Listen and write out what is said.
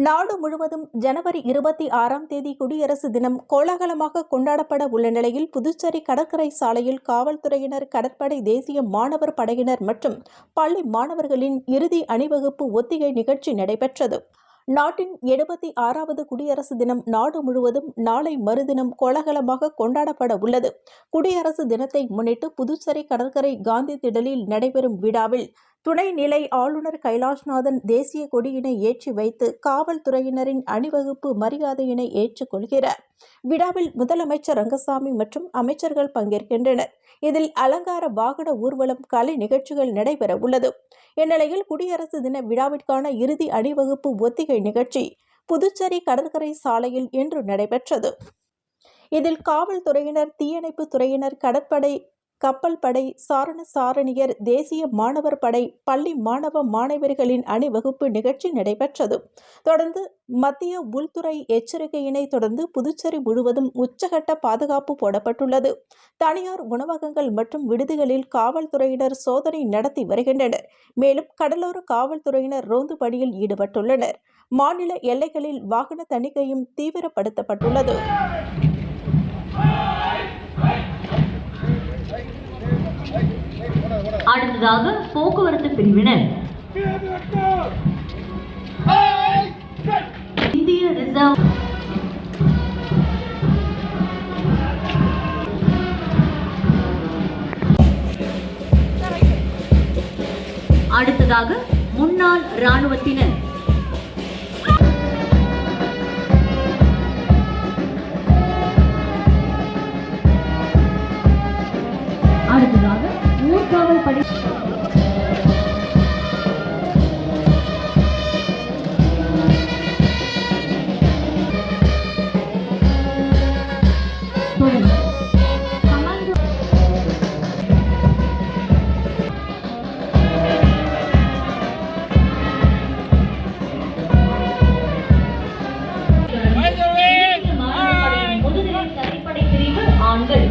நாடு முழுவதும் ஜனவரி 26ஆம் தேதி குடியரசு தினம் கோலாகலமாக கொண்டாடப்பட உள்ள நிலையில் புதுச்சேரி கடற்கரை சாலையில் காவல்துறையினர், கடற்படை, தேசிய மாணவர் படையினர் மற்றும் பள்ளி மாணவர்களின் இறுதி அணிவகுப்பு ஒத்திகை நிகழ்ச்சி நடைபெற்றது. நாட்டின் 76வது குடியரசு தினம் நாடு முழுவதும் நாளை மறுதினம் கோலாகலமாக கொண்டாடப்பட உள்ளது. குடியரசு தினத்தை முன்னிட்டு புதுச்சேரி கடற்கரை காந்தி திடலில் நடைபெறும் விழாவில் துணைநிலை ஆளுநர் கைலாஷ்நாதன் தேசிய கொடியினை ஏற்றி வைத்து காவல்துறையினரின் அணிவகுப்பு மரியாதையினை ஏற்றுக் கொள்கிறார். விழாவில் முதலமைச்சர் ரங்கசாமி மற்றும் அமைச்சர்கள் பங்கேற்கின்றனர். இதில் அலங்கார வாகன ஊர்வலம், கலை நிகழ்ச்சிகள் நடைபெற உள்ளது. இந்நிலையில் குடியரசு தின விழாவிற்கான இறுதி அணிவகுப்பு ஒத்திகை நிகழ்ச்சி புதுச்சேரி கடற்கரை சாலையில் இன்று நடைபெற்றது. இதில் காவல்துறையினர், தீயணைப்பு துறையினர், கடற்படை, கப்பல் படை, சாரணியர், தேசிய மாணவர் படை, பள்ளி மாணவ மாணவியர்களின் அணிவகுப்பு நிகழ்ச்சி நடைபெற்றது. தொடர்ந்து மத்திய உள்துறை எச்சரிக்கையினை தொடர்ந்து புதுச்சேரி முழுவதும் உச்சகட்ட பாதுகாப்பு போடப்பட்டுள்ளது. தனியார் உணவகங்கள் மற்றும் விடுதிகளில் காவல்துறையினர் சோதனை நடத்தி வருகின்றனர். மேலும் கடலோர காவல்துறையினர் ரோந்து பணியில் ஈடுபட்டுள்ளனர். மாநில எல்லைகளில் வாகன தணிக்கையும் தீவிரப்படுத்தப்பட்டுள்ளது. அடுத்ததாக போக்குவரத்து பிரிவினர் இந்திய ரிசர்வ் அடுத்ததாக முன்னாள் இராணுவத்தினர் அடுத்ததாக ஊர்காவல் படை முதுநிலை தனிப்படை பிரிவு ஆண்கள்